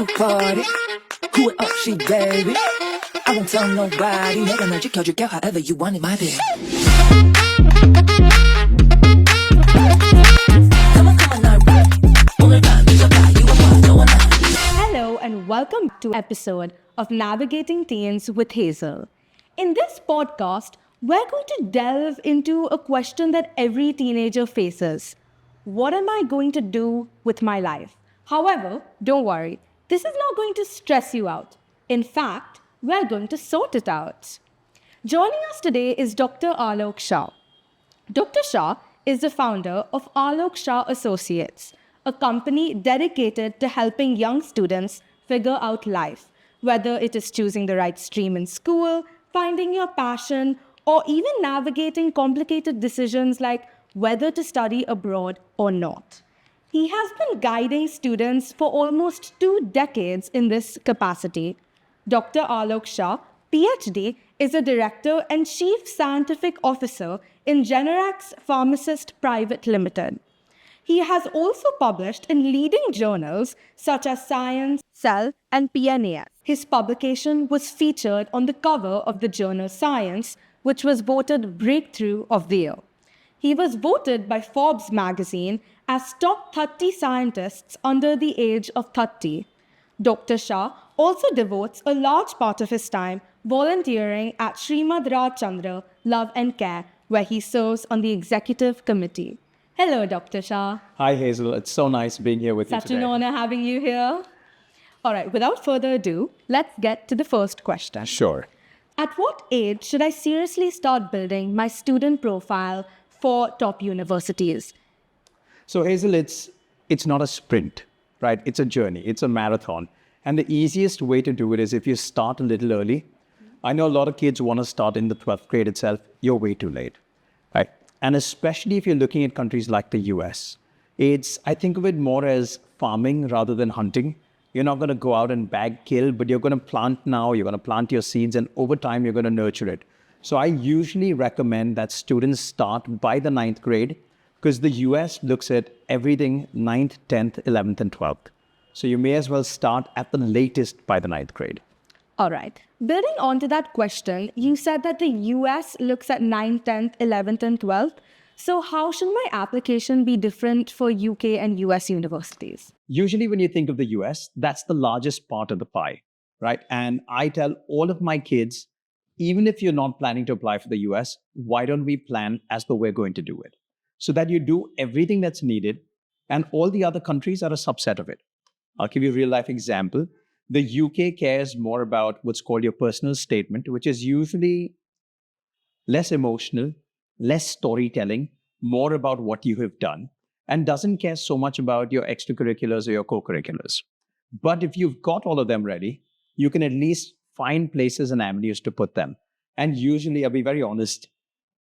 to party. Who it up, she baby. I won't tell nobody. 내가 널 지켜줄게 however you want it, my baby. Hello and welcome to episode of Navigating Teens with Hazel. In this podcast, we're going to delve into a question that every teenager faces. What am I going to do with my life? However, don't worry, this is not going to stress you out. In fact, we're going to sort it out. Joining us today is Dr. Alok Shah. Dr. Shah is the founder of Alok Shah Associates, a company dedicated to helping young students figure out life, whether it is choosing the right stream in school, finding your passion, or even navigating complicated decisions like whether to study abroad or not. He has been guiding students for almost 2 decades in this capacity. Dr. Alok Shah, PhD, is a director and chief scientific officer in Generax Pharmacist Private Limited. He has also published in leading journals such as Science, Cell, and PNAS. His publication was featured on the cover of the journal Science, which was voted Breakthrough of the Year. He was voted by Forbes magazine as top 30 scientists under the age of 30. Dr. Shah also devotes a large part of his time volunteering at Srimad Raj Chandra Love and Care, where he serves on the executive committee. Hello, Dr. Shah. Hi, Hazel. It's so nice being here with you today. Such an honor having you here. All right, without further ado, let's get to the first question. Sure. At what age should I seriously start building my student profile for top universities? So, Hazel, it's not a sprint, right? It's a journey. It's a marathon. And the easiest way to do it is if you start a little early. I know a lot of kids want to start in the 12th grade itself. You're way too late, right? And especially if you're looking at countries like the US, I think of it more as farming rather than hunting. You're not going to go out and bag kill, but you're going to plant now, you're going to plant your seeds, and over time, you're going to nurture it. So I usually recommend that students start by the 9th grade because the US looks at everything 9th, 10th, 11th, and 12th. So you may as well start at the latest by the 9th grade. All right. Building on to that question, you said that the US looks at 9th, 10th, 11th, and 12th. So how should my application be different for UK and US universities? Usually when you think of the US, that's the largest part of the pie, right? And I tell all of my kids, even if you're not planning to apply for the US, why don't we plan as though we're going to do it? So that you do everything that's needed and all the other countries are a subset of it. I'll give you a real life example. The UK cares more about what's called your personal statement, which is usually less emotional, less storytelling, more about what you have done, and doesn't care so much about your extracurriculars or your co-curriculars. But if you've got all of them ready, you can at least find places and avenues to put them. And usually, I'll be very honest,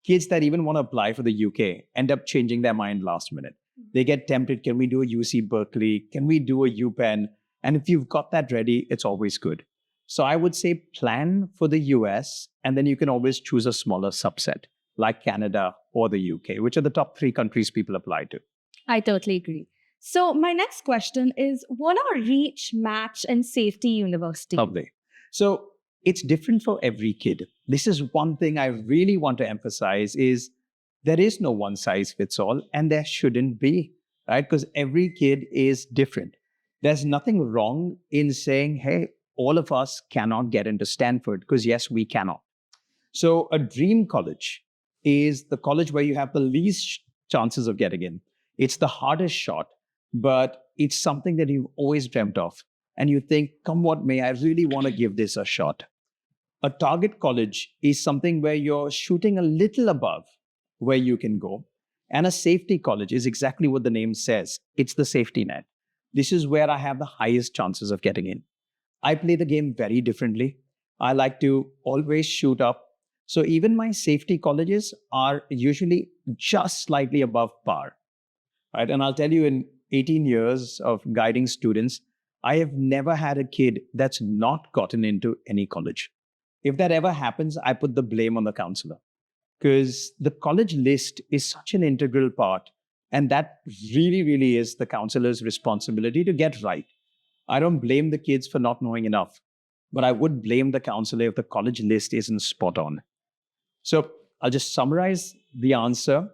kids that even want to apply for the UK end up changing their mind last minute. They get tempted, can we do a UC Berkeley? Can we do a UPenn? And if you've got that ready, it's always good. So I would say plan for the US, and then you can always choose a smaller subset, like Canada or the UK, which are the top 3 countries people apply to. I totally agree. So my next question is, what are reach, match, and safety universities? Lovely. So it's different for every kid. This is one thing I really want to emphasize is there is no one size fits all, and there shouldn't be, right? Because every kid is different. There's nothing wrong in saying, hey, all of us cannot get into Stanford, because yes, we cannot. So a dream college is the college where you have the least chances of getting in. It's the hardest shot, but it's something that you've always dreamt of. And you think, come what may, I really want to give this a shot. A target college is something where you're shooting a little above where you can go. And a safety college is exactly what the name says. It's the safety net. This is where I have the highest chances of getting in. I play the game very differently. I like to always shoot up. So even my safety colleges are usually just slightly above par. Right? And I'll tell you, in 18 years of guiding students, I have never had a kid that's not gotten into any college. If that ever happens, I put the blame on the counselor. Because the college list is such an integral part. And that really, really is the counselor's responsibility to get right. I don't blame the kids for not knowing enough, but I would blame the counselor if the college list isn't spot on. So I'll just summarize the answer,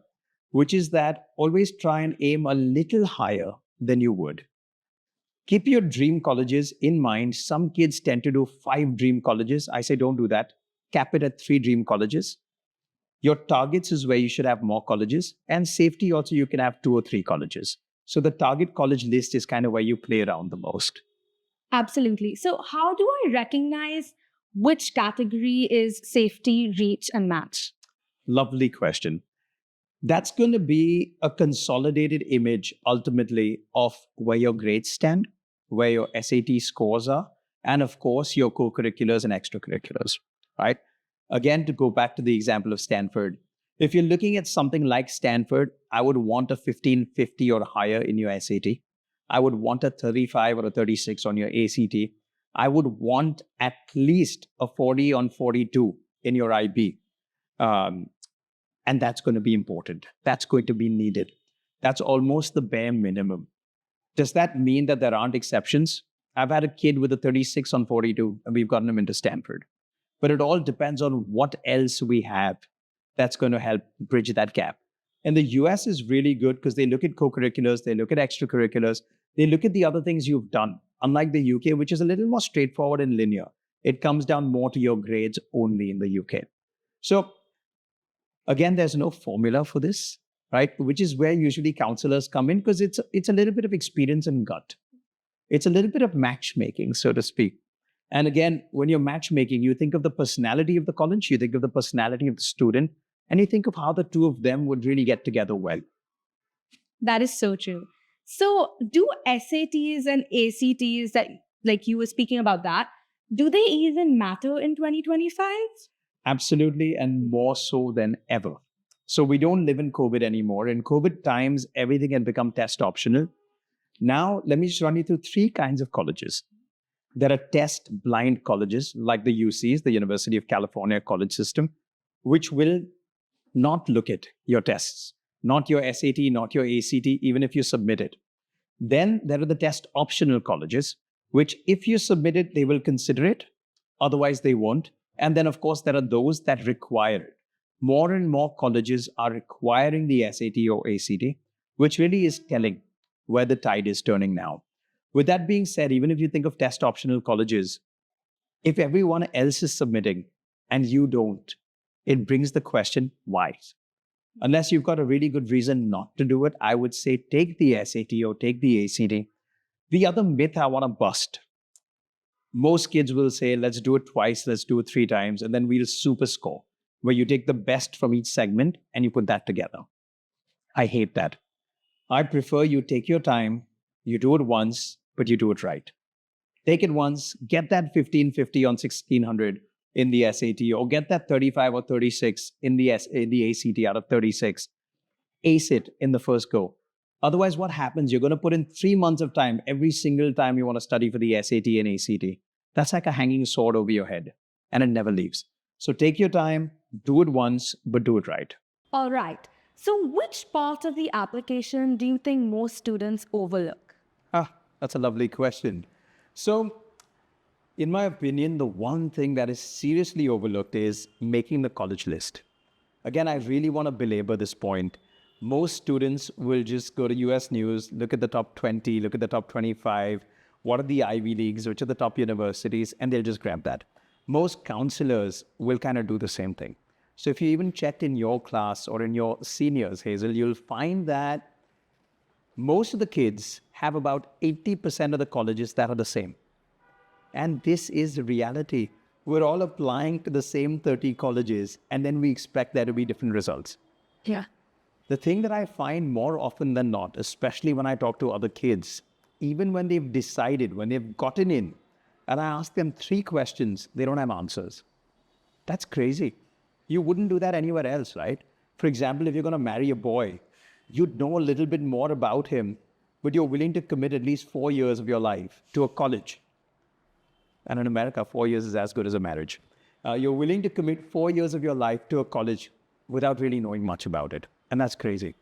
which is that always try and aim a little higher than you would. Keep your dream colleges in mind. Some kids tend to do 5 dream colleges. I say don't do that. Cap it at 3 dream colleges. Your targets is where you should have more colleges, and safety also you can have 2 or 3 colleges. So the target college list is kind of where you play around the most. Absolutely. So, how do I recognize which category is safety, reach, and match? Lovely question. That's going to be a consolidated image ultimately of where your grades stand, where your SAT scores are, and of course, your co-curriculars and extracurriculars, right? Again, to go back to the example of Stanford, if you're looking at something like Stanford, I would want a 1550 or higher in your SAT. I would want a 35 or a 36 on your ACT. I would want at least a 40 on 42 in your IB. And that's going to be important. That's going to be needed. That's almost the bare minimum. Does that mean that there aren't exceptions? I've had a kid with a 36 on 42, and we've gotten him into Stanford. But it all depends on what else we have that's going to help bridge that gap. And the US is really good because they look at co-curriculars, they look at extracurriculars, they look at the other things you've done. Unlike the UK, which is a little more straightforward and linear, it comes down more to your grades only in the UK. So again, there's no formula for this, right? Which is where usually counselors come in because it's a little bit of experience and gut. It's a little bit of matchmaking, so to speak. And again, when you're matchmaking, you think of the personality of the college, you think of the personality of the student, and you think of how the two of them would really get together well. That is so true. So, do SATs and ACTs that, like you were speaking about that, do they even matter in 2025? Absolutely, and more so than ever. So we don't live in COVID anymore. In COVID times, everything had become test optional. Now, let me just run you through 3 kinds of colleges. There are test blind colleges like the UCs, the University of California College System, which will not look at your tests, not your SAT, not your ACT, even if you submit it. Then there are the test optional colleges, which if you submit it, they will consider it. Otherwise, they won't. And then, of course, there are those that require it. More and more colleges are requiring the SAT or ACT, which really is telling where the tide is turning now. With that being said, even if you think of test optional colleges, if everyone else is submitting and you don't, it brings the question, why? Unless you've got a really good reason not to do it, I would say take the SAT or take the ACT. The other myth I want to bust. Most kids will say, let's do it twice, let's do it 3 times, and then we'll super score, where you take the best from each segment and you put that together. I hate that. I prefer you take your time, you do it once, but you do it right. Take it once, get that 1550 on 1600 in the SAT, or get that 35 or 36 in the ACT out of 36. Ace it in the first go. Otherwise, what happens? You're going to put in 3 months of time every single time you want to study for the SAT and ACT. That's like a hanging sword over your head, and it never leaves. So take your time, do it once, but do it right. All right. So, which part of the application do you think most students overlook? That's a lovely question. So, in my opinion, the one thing that is seriously overlooked is making the college list. Again, I really want to belabor this point. Most students will just go to US News, look at the top 20, look at the top 25, what are the Ivy Leagues, which are the top universities, and they'll just grab that. Most counselors will kind of do the same thing. So if you even checked in your class or in your seniors, Hazel, you'll find that most of the kids have about 80% of the colleges that are the same. And this is the reality. We're all applying to the same 30 colleges, and then we expect there to be different results. Yeah. The thing that I find more often than not, especially when I talk to other kids, even when they've decided, when they've gotten in, and I ask them 3 questions, they don't have answers. That's crazy. You wouldn't do that anywhere else, right? For example, if you're going to marry a boy, you'd know a little bit more about him, but you're willing to commit at least 4 years of your life to a college. And in America, 4 years is as good as a marriage. You're willing to commit 4 years of your life to a college without really knowing much about it. And that's crazy.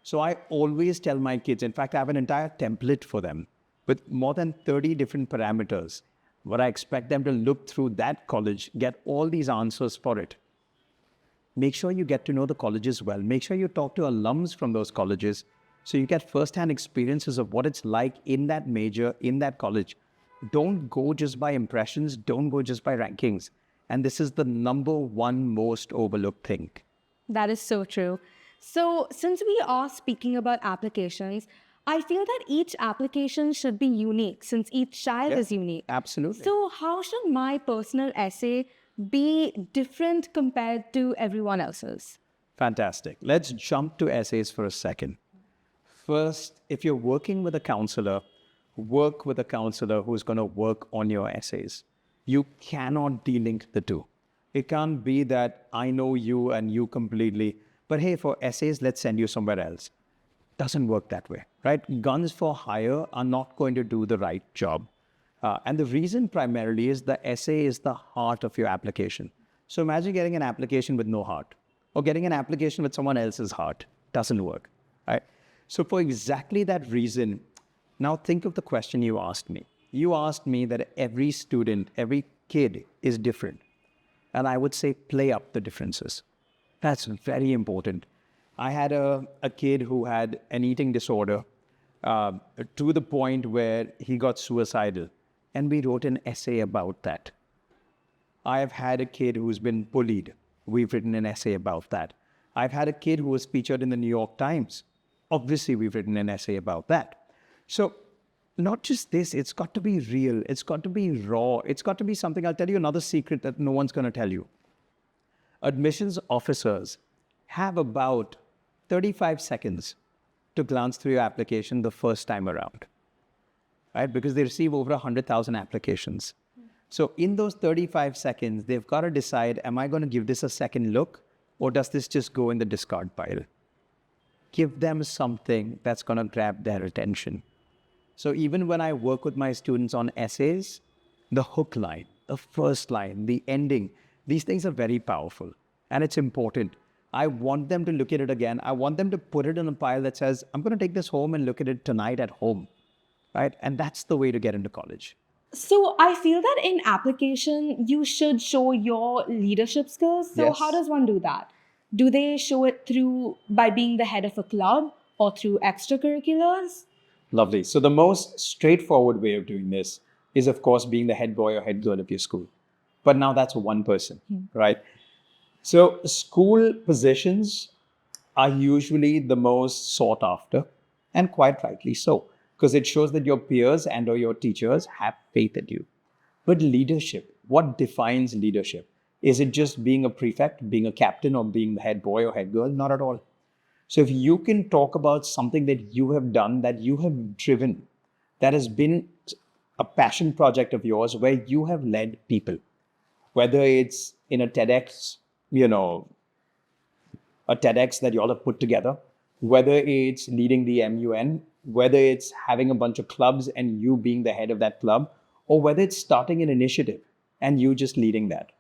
So I always tell my kids, in fact, I have an entire template for them. with more than 30 different parameters, where I expect them to look through that college, get all these answers for it. Make sure you get to know the colleges well. Make sure you talk to alums from those colleges so you get first-hand experiences of what it's like in that major, in that college. Don't go just by impressions. Don't go just by rankings. And this is the number one most overlooked thing. That is so true. So, since we are speaking about applications, I feel that each application should be unique since each child is unique. Absolutely. So, how should my personal essay be different compared to everyone else's? Fantastic. Let's jump to essays for a second. First, if you're working with a counselor, work with a counselor who's going to work on your essays. You cannot de-link the two. It can't be that I know you and you completely, but hey, for essays, let's send you somewhere else. Doesn't work that way, right? Guns for hire are not going to do the right job. And the reason primarily is the essay is the heart of your application. So imagine getting an application with no heart or getting an application with someone else's heart. Doesn't work, right? So for exactly that reason, now think of the question you asked me. You asked me that every student, every kid is different. And I would say play up the differences. That's very important. I had a kid who had an eating disorder to the point where he got suicidal. And we wrote an essay about that. I have had a kid who's been bullied. We've written an essay about that. I've had a kid who was featured in the New York Times. Obviously, we've written an essay about that. So not just this, it's got to be real. It's got to be raw. It's got to be something. I'll tell you another secret that no one's going to tell you. Admissions officers have about 35 seconds to glance through your application the first time around, right? Because they receive over 100,000 applications. So in those 35 seconds, they've got to decide, am I going to give this a second look or does this just go in the discard pile? Give them something that's going to grab their attention. So even when I work with my students on essays, the hook line, the first line, the ending, these things are very powerful and it's important. I want them to look at it again. I want them to put it in a pile that says, I'm going to take this home and look at it tonight at home, right? And that's the way to get into college. So I feel that in application, you should show your leadership skills. So Yes. how does one do that? Do they show it through by being the head of a club or through extracurriculars? Lovely. So the most straightforward way of doing this is, of course, being the head boy or head girl of your school. But now that's one person, right? So school positions are usually the most sought after, and quite rightly so, because it shows that your peers and or your teachers have faith in you. But leadership, what defines leadership? Is it just being a prefect, being a captain, or being the head boy or head girl? Not at all. So if you can talk about something that you have done, that you have driven, that has been a passion project of yours where you have led people, whether it's in a TEDx, a TEDx that you all have put together, whether it's leading the MUN, whether it's having a bunch of clubs and you being the head of that club, or whether it's starting an initiative and you just leading that.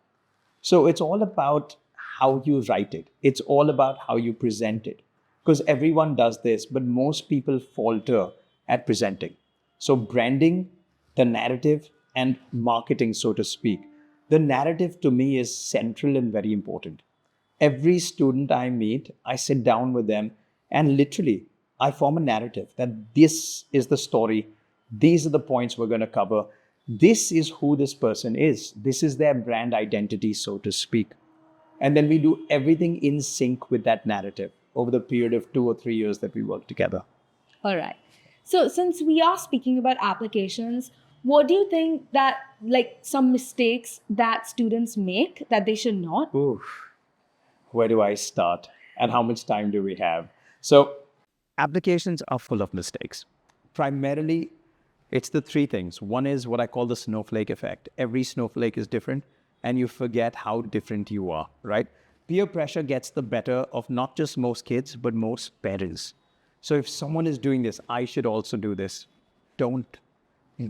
So it's all about how you write it. It's all about how you present it. Because everyone does this, but most people falter at presenting. So branding, the narrative, and marketing, so to speak. The narrative to me is central and very important. Every student I meet, I sit down with them and literally I form a narrative that this is the story. These are the points we're going to cover. This is who this person is. This is their brand identity, so to speak. And then we do everything in sync with that narrative over the period of 2 or 3 years that we work together. All right. So since we are speaking about applications, what do you think that some mistakes that students make that they should not? Oof. Where do I start? And how much time do we have? So applications are full of mistakes. Primarily, it's the three things. One is what I call the snowflake effect. Every snowflake is different and you forget how different you are, right? Peer pressure gets the better of not just most kids, but most parents. So if someone is doing this, I should also do this. Don't.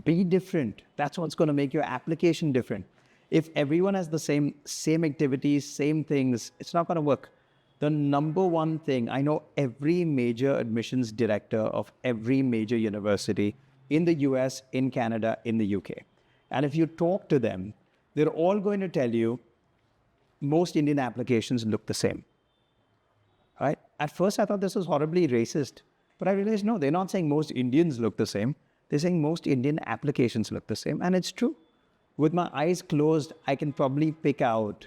Be different. That's what's going to make your application different. If everyone has the same activities, same things, it's not going to work. The number one thing, I know every major admissions director of every major university in the US, in Canada, in the UK. And if you talk to them, they're all going to tell you most Indian applications look the same. Right? At first, I thought this was horribly racist, but I realized no, they're not saying most Indians look the same. They're saying most Indian applications look the same, and it's true. With my eyes closed, I can probably pick out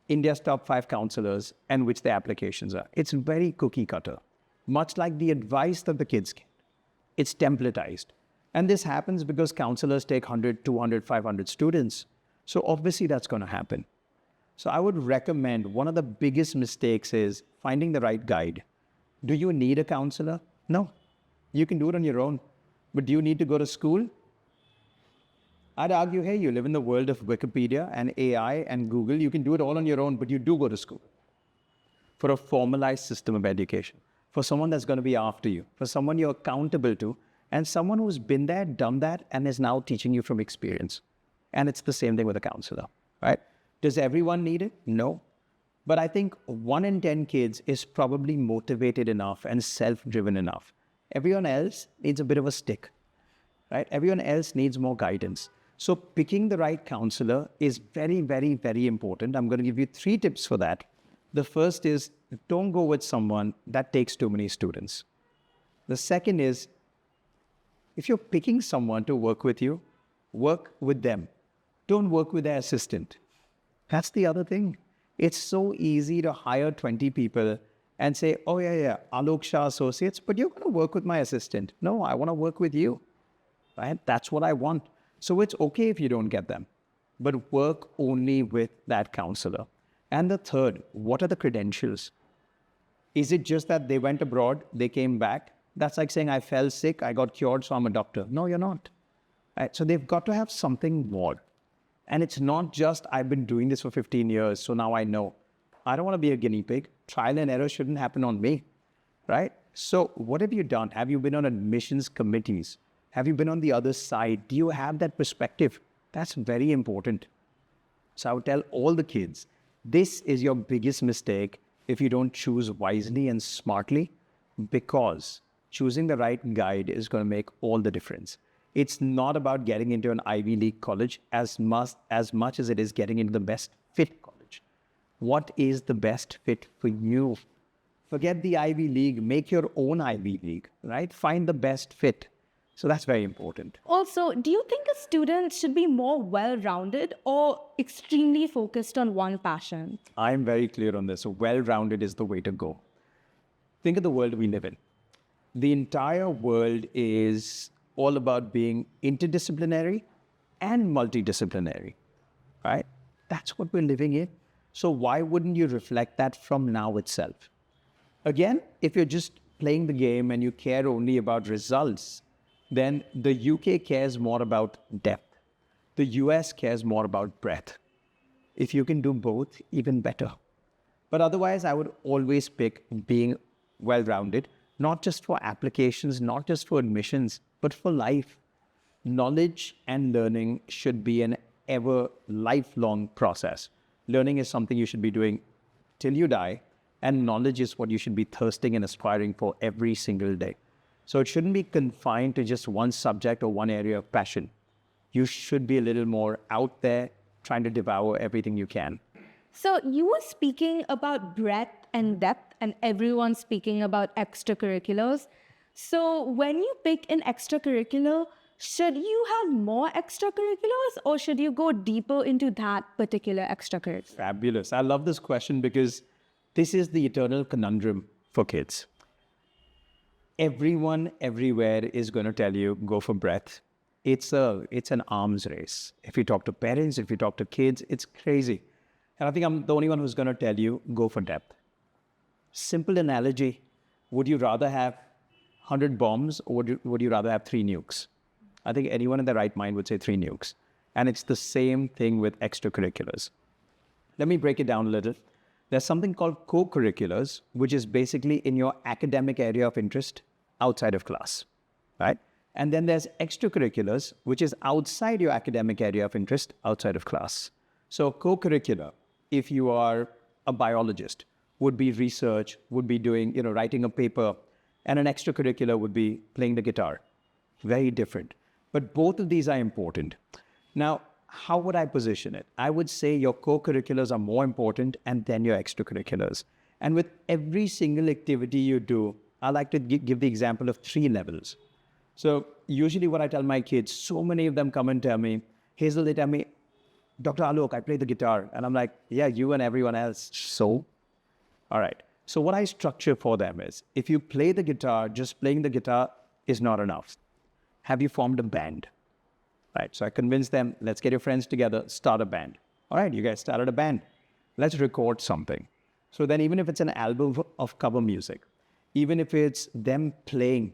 India's top 5 counselors and which the applications are. It's very cookie cutter, much like the advice that the kids get. It's templatized. And this happens because counselors take 100, 200, 500 students. So obviously that's going to happen. So I would recommend one of the biggest mistakes is finding the right guide. Do you need a counselor? No. You can do it on your own. But do you need to go to school? I'd argue, hey, you live in the world of Wikipedia and AI and Google. You can do it all on your own, but you do go to school for a formalized system of education, for someone that's going to be after you, for someone you're accountable to, and someone who's been there, done that, and is now teaching you from experience. And it's the same thing with a counselor, right? Does everyone need it? No. But I think 1 in 10 kids is probably motivated enough and self-driven enough. Everyone else needs a bit of a stick, right? Everyone else needs more guidance. So picking the right counselor is very, very, very important. I'm going to give you 3 tips for that. The first is don't go with someone that takes too many students. The second is if you're picking someone to work with you, work with them. Don't work with their assistant. That's the other thing. It's so easy to hire 20 people and say, oh, yeah, Alok Shah Associates, but you're going to work with my assistant. No, I want to work with you, right? That's what I want. So it's okay if you don't get them, but work only with that counselor. And the third, what are the credentials? Is it just that they went abroad, they came back? That's like saying, I fell sick, I got cured, so I'm a doctor. No, you're not. Right? So they've got to have something more. And it's not just, I've been doing this for 15 years, so now I know. I don't want to be a guinea pig. Trial and error shouldn't happen on me, right? So what have you done? Have you been on admissions committees? Have you been on the other side? Do you have that perspective? That's very important. So I would tell all the kids, this is your biggest mistake if you don't choose wisely and smartly, because choosing the right guide is going to make all the difference. It's not about getting into an Ivy League college as much as it is getting into the best fit college. What is the best fit for you? Forget the Ivy League, make your own Ivy League, right? Find the best fit. So that's very important. Also, do you think a student should be more well-rounded or extremely focused on one passion? I'm very clear on this. So well-rounded is the way to go. Think of the world we live in. The entire world is all about being interdisciplinary and multidisciplinary, right? That's what we're living in. So why wouldn't you reflect that from now itself? Again, if you're just playing the game and you care only about results, then the UK cares more about depth. The US cares more about breadth. If you can do both, even better. But otherwise, I would always pick being well-rounded, not just for applications, not just for admissions, but for life. Knowledge and learning should be an ever lifelong process. Learning is something you should be doing till you die, and knowledge is what you should be thirsting and aspiring for every single day. So it shouldn't be confined to just one subject or one area of passion. You should be a little more out there, trying to devour everything you can. So you were speaking about breadth and depth, and everyone's speaking about extracurriculars. So when you pick an extracurricular, should you have more extracurriculars or should you go deeper into that particular extracurricular? Fabulous. I love this question because this is the eternal conundrum for kids. Everyone, everywhere is going to tell you, go for breadth. It's an arms race. If you talk to parents, if you talk to kids, it's crazy. And I think I'm the only one who's going to tell you, go for depth. Simple analogy. Would you rather have 100 bombs or would you rather have 3 nukes? I think anyone in their right mind would say 3 nukes. And it's the same thing with extracurriculars. Let me break it down a little. There's something called co-curriculars, which is basically in your academic area of interest outside of class, right? And then there's extracurriculars, which is outside your academic area of interest outside of class. So co-curricular, if you are a biologist, would be research, would be doing, writing a paper, and an extracurricular would be playing the guitar. very different. But both of these are important. Now, how would I position it? I would say your co-curriculars are more important and then your extracurriculars. And with every single activity you do, I like to give the example of 3 levels. So usually what I tell my kids, so many of them come and tell me, Hazel, they tell me, Dr. Alok, I play the guitar. And I'm like, yeah, you and everyone else. So? All right. So what I structure for them is, if you play the guitar, just playing the guitar is not enough. Have you formed a band? Right. So I convince them, let's get your friends together, start a band. All right, you guys started a band. Let's record something. So then even if it's an album of cover music, even if it's them playing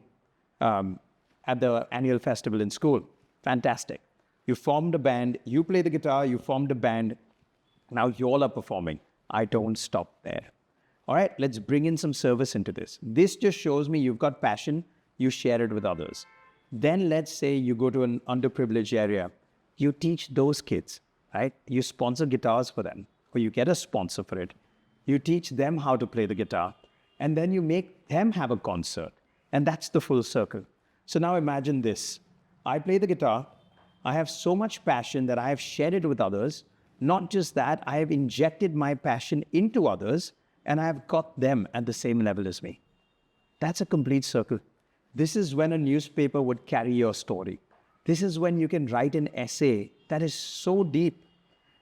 at the annual festival in school, fantastic. You formed a band, you play the guitar, you formed a band, now you all are performing. I don't stop there. All right, let's bring in some service into this. This just shows me you've got passion, you share it with others. Then let's say you go to an underprivileged area, you teach those kids, right? You sponsor guitars for them, or you get a sponsor for it. You teach them how to play the guitar, and then you make them have a concert. And that's the full circle. So now imagine this. I play the guitar. I have so much passion that I have shared it with others. Not just that, I have injected my passion into others, and I have got them at the same level as me. That's a complete circle. This is when a newspaper would carry your story. This is when you can write an essay that is so deep.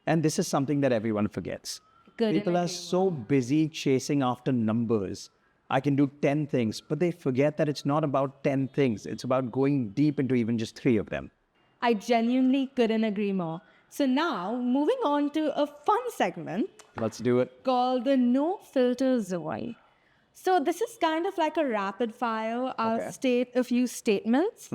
And this is something that everyone forgets. People are so busy chasing after numbers. I can do 10 things, but they forget that it's not about 10 things. It's about going deep into even just 3 of them. I genuinely couldn't agree more. So now, moving on to a fun segment. Let's do it. Called the No Filter Zone. So this is kind of like a rapid fire. I'll state a few statements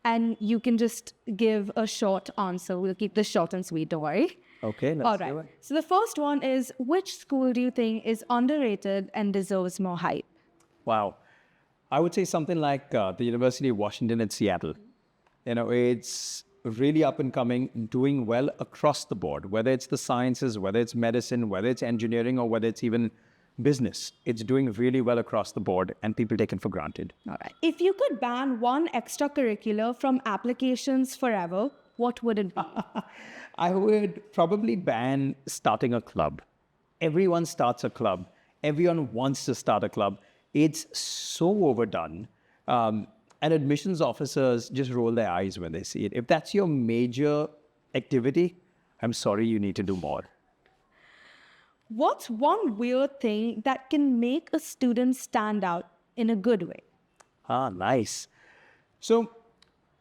and you can just give a short answer. We'll keep this short and sweet, don't worry. Okay, let's All right. do it. So the first one is, which school do you think is underrated and deserves more hype? Wow. I would say something like the University of Washington in Seattle. You know, it's really up and coming, doing well across the board, whether it's the sciences, whether it's medicine, whether it's engineering, or whether it's even business. It's doing really well across the board and people take it for granted. All right. If you could ban one extracurricular from applications forever, what would it be? I would probably ban starting a club. Everyone starts a club. Everyone wants to start a club. It's so overdone. And admissions officers just roll their eyes when they see it. If that's your major activity, I'm sorry, you need to do more. What's one weird thing that can make a student stand out in a good way? Ah, nice. So,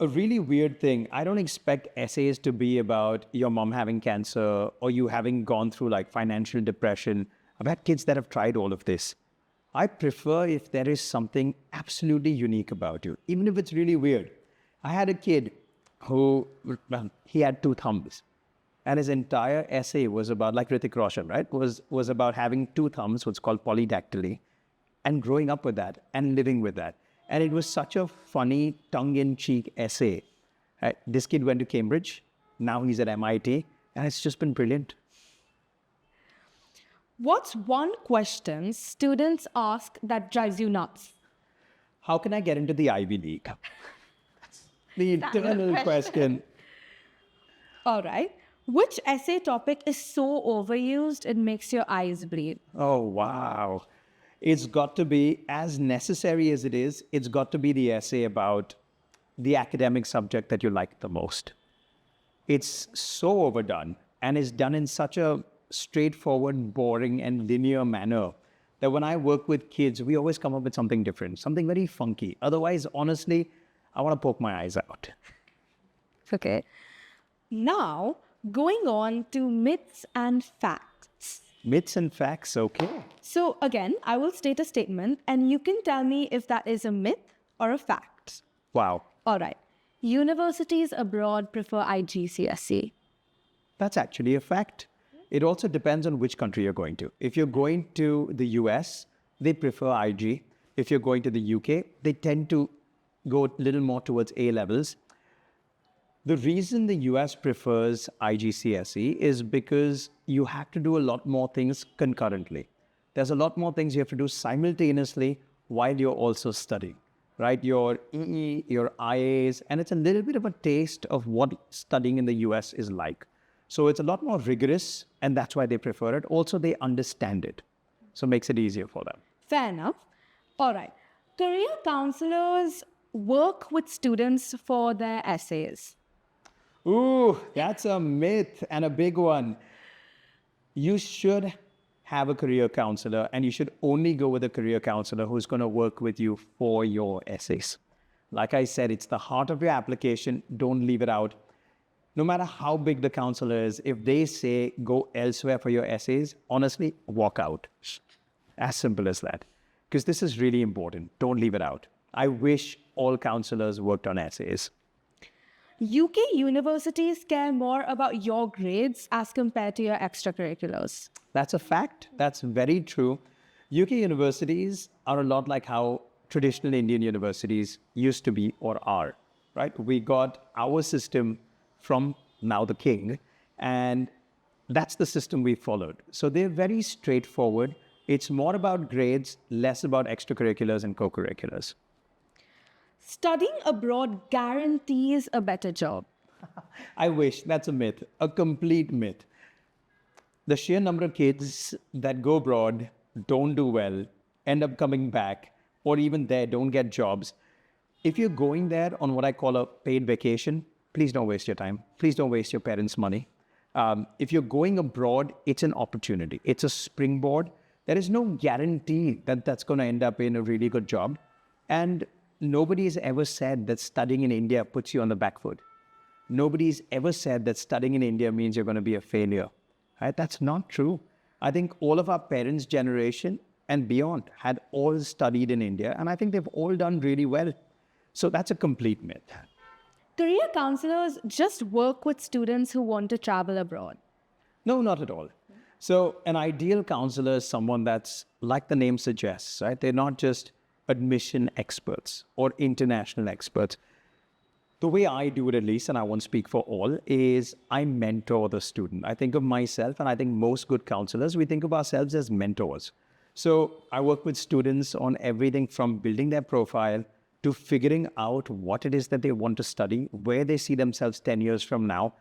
a really weird thing, I don't expect essays to be about your mom having cancer or you having gone through like financial depression. I've had kids that have tried all of this. I prefer if there is something absolutely unique about you, even if it's really weird. I had a kid who, well, he had 2 thumbs. And his entire essay was about, like Hrithik Roshan, right? Was about having 2 thumbs, what's called polydactyly, and growing up with that and living with that. And it was such a funny, tongue-in-cheek essay. This kid went to Cambridge. Now he's at MIT. And it's just been brilliant. What's one question students ask that drives you nuts? How can I get into the Ivy League? That's the eternal question. All right. Which essay topic is so overused it makes your eyes bleed? Oh, wow. It's got to be, as necessary as it is, it's got to be the essay about the academic subject that you like the most. It's so overdone and is done in such a straightforward, boring, and linear manner that when I work with kids, we always come up with something different, something very funky. Otherwise, honestly, I want to poke my eyes out. Okay. Now, going on to myths and facts. Myths and facts, okay. So again, I will state a statement and you can tell me if that is a myth or a fact. Wow. All right. Universities abroad prefer IGCSE. That's actually a fact. It also depends on which country you're going to. If you're going to the US, they prefer IG. If you're going to the UK, they tend to go a little more towards A levels. The reason the US prefers IGCSE is because you have to do a lot more things concurrently. There's a lot more things you have to do simultaneously while you're also studying. right? Your EE, your IAs, and it's a little bit of a taste of what studying in the US is like. So it's a lot more rigorous, and that's why they prefer it. Also, they understand it. So it makes it easier for them. Fair enough. All right. Career counselors work with students for their essays. Ooh, that's a myth and a big one. You should have a career counselor, and you should only go with a career counselor who's going to work with you for your essays. Like I said, it's the heart of your application. Don't leave it out. No matter how big the counselor is, if they say go elsewhere for your essays, honestly, walk out. As simple as that. Because this is really important. Don't leave it out. I wish all counselors worked on essays. UK universities care more about your grades as compared to your extracurriculars. That's a fact. That's very true. UK universities are a lot like how traditional Indian universities used to be or are, right? We got our system from now the king, and that's the system we followed. So they're very straightforward. It's more about grades, less about extracurriculars and co-curriculars. Studying abroad guarantees a better job. I wish. That's a myth, a complete myth. The sheer number of kids that go abroad, don't do well, end up coming back, or even there don't get jobs. If you're going there on what I call a paid vacation, please don't waste your time. Please don't waste your parents' money. If you're going abroad, it's an opportunity. It's a springboard. There is no guarantee that that's going to end up in a really good job. And nobody's ever said that studying in India puts you on the back foot. Nobody's ever said that studying in India means you're going to be a failure. Right? That's not true. I think all of our parents' generation and beyond had all studied in India, and I think they've all done really well. So that's a complete myth. Career counselors just work with students who want to travel abroad. No, not at all. So an ideal counselor is someone that's, like the name suggests, right? They're not just admission experts or international experts. The way I do it, at least, and I won't speak for all, is I mentor the student. I think of myself, and I think most good counselors, we think of ourselves as mentors. So I work with students on everything from building their profile to figuring out what it is that they want to study, where they see themselves 10 years from now,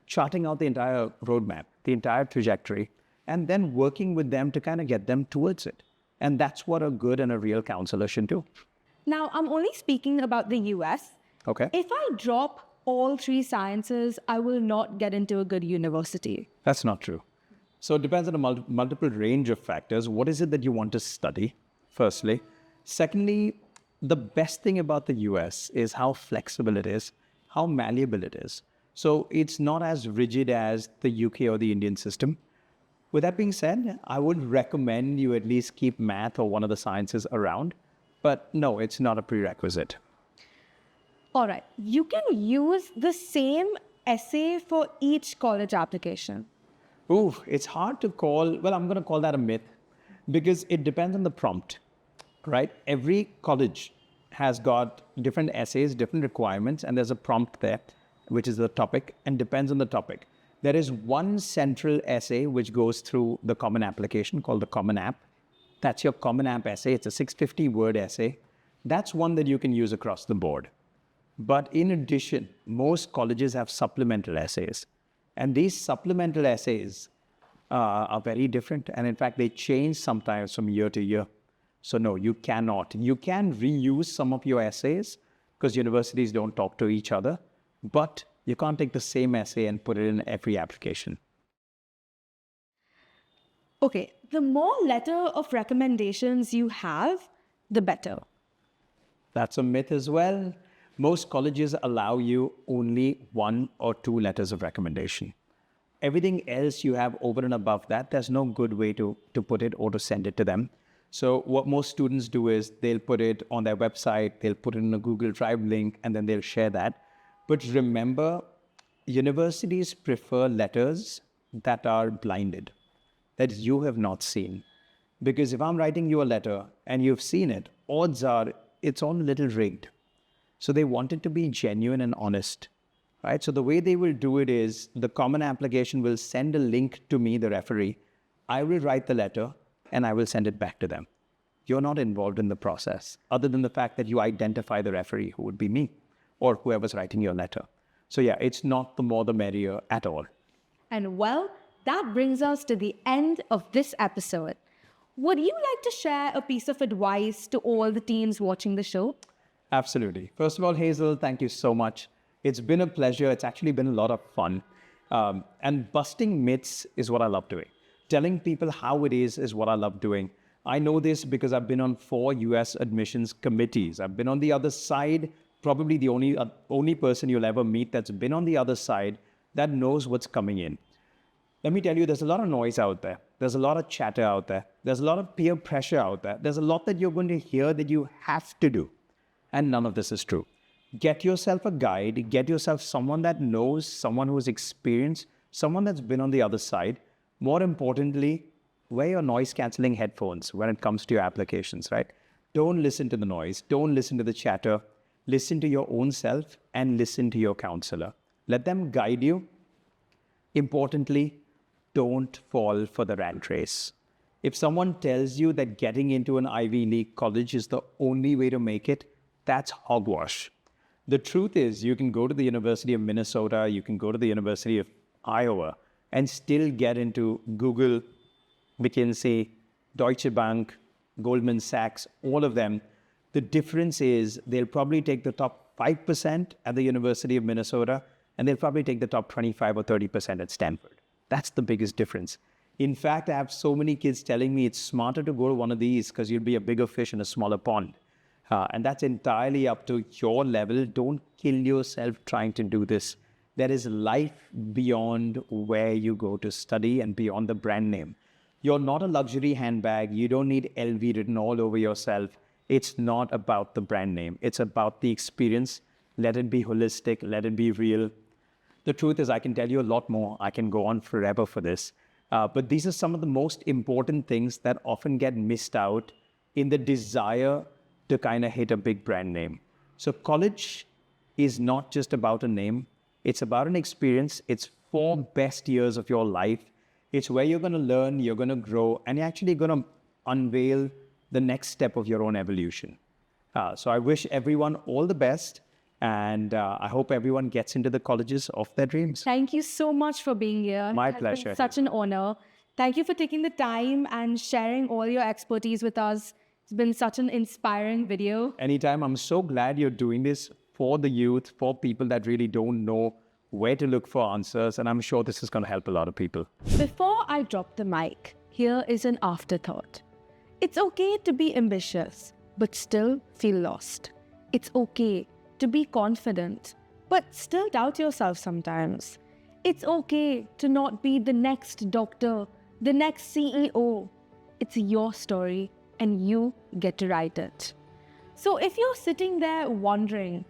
charting out the entire roadmap, the entire trajectory, and then working with them to kind of get them towards it. And that's what a good and a real counselor should do. Now, I'm only speaking about the US. Okay. If I drop all three sciences, I will not get into a good university. That's not true. So it depends on a multiple range of factors. What is it that you want to study, firstly? Secondly, the best thing about the US is how flexible it is, how malleable it is. So it's not as rigid as the UK or the Indian system. With that being said, I would recommend you at least keep math or one of the sciences around. But no, it's not a prerequisite. All right. You can use the same essay for each college application. Ooh, it's hard to call. Well, I'm going to call that a myth because it depends on the prompt, right? Every college has got different essays, different requirements, and there's a prompt there, which is the topic, and depends on the topic. There is one central essay which goes through the common application called the Common App. That's your Common App essay. It's a 650-word essay. That's one that you can use across the board. But in addition, most colleges have supplemental essays. And these supplemental essays are very different. And in fact, they change sometimes from year to year. So no, you cannot. You can reuse some of your essays because universities don't talk to each other. But you can't take the same essay and put it in every application. Okay, the more letter of recommendations you have, the better. That's a myth as well. Most colleges allow you only 1 or 2 letters of recommendation. Everything else you have over and above that, there's no good way to put it or to send it to them. So what most students do is they'll put it on their website, they'll put it in a Google Drive link, and then they'll share that. But remember, universities prefer letters that are blinded, that you have not seen. Because if I'm writing you a letter and you've seen it, odds are it's all a little rigged. So they want it to be genuine and honest, right? So the way they will do it is the common application will send a link to me, the referee. I will write the letter and I will send it back to them. you're not involved in the process, other than the fact that you identify the referee, who would be me, or whoever's writing your letter. So yeah, it's not the more the merrier at all. And well, that brings us to the end of this episode. Would you like to share a piece of advice to all the teens watching the show? Absolutely. First of all, Hazel, thank you so much. It's been a pleasure. It's actually been a lot of fun. And busting myths is what I love doing. Telling people how it is what I love doing. I know this because I've been on 4 US admissions committees. I've been on the other side, probably the only person you'll ever meet that's been on the other side that knows what's coming in. Let me tell you, there's a lot of noise out there. There's a lot of chatter out there. There's a lot of peer pressure out there. There's a lot that you're going to hear that you have to do. And none of this is true. Get yourself a guide. Get yourself someone that knows, someone who's experienced, someone that's been on the other side. More importantly, wear your noise-canceling headphones when it comes to your applications, right? Don't listen to the noise. Don't listen to the chatter. Listen to your own self and listen to your counselor. Let them guide you. Importantly, don't fall for the rat race. If someone tells you that getting into an Ivy League college is the only way to make it, that's hogwash. The truth is, you can go to the University of Minnesota, you can go to the University of Iowa, and still get into Google, McKinsey, Deutsche Bank, Goldman Sachs, all of them. The difference is they'll probably take the top 5% at the University of Minnesota, and they'll probably take the top 25 or 30% at Stanford. That's the biggest difference. In fact, I have so many kids telling me it's smarter to go to one of these because you'll be a bigger fish in a smaller pond. And that's entirely up to your level. Don't kill yourself trying to do this. There is life beyond where you go to study and beyond the brand name. You're not a luxury handbag. You don't need LV written all over yourself. It's not about the brand name. It's about the experience. Let it be holistic. Let it be real. The truth is, I can tell you a lot more. I can go on forever for this. But these are some of the most important things that often get missed out in the desire to kind of hit a big brand name. So college is not just about a name. It's about an experience. It's 4 best years of your life. It's where you're going to learn, you're going to grow, and you're actually going to unveil the next step of your own evolution. So I wish everyone all the best. And I hope everyone gets into the colleges of their dreams. Thank you so much for being here. My It has pleasure. been such an honor. Thank you for taking the time and sharing all your expertise with us. It's been such an inspiring video. Anytime. I'm so glad you're doing this for the youth, for people that really don't know where to look for answers. And I'm sure this is going to help a lot of people. Before I drop the mic, here is an afterthought. It's okay to be ambitious, but still feel lost. It's okay to be confident, but still doubt yourself sometimes. It's okay to not be the next doctor, the next CEO. It's your story and you get to write it. So if you're sitting there wondering,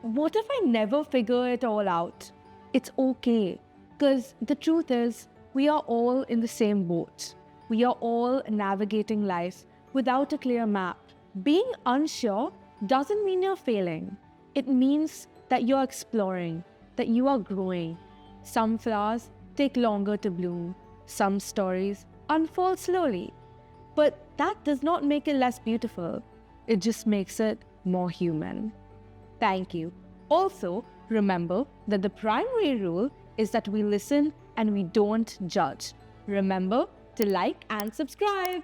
what if I never figure it all out? It's okay, because the truth is, we are all in the same boat. We are all navigating life without a clear map. Being unsure doesn't mean you're failing. It means that you're exploring, that you are growing. Some flowers take longer to bloom. Some stories unfold slowly. But that does not make it less beautiful. It just makes it more human. Thank you. Also, remember that the primary rule is that we listen and we don't judge. Remember to like and subscribe.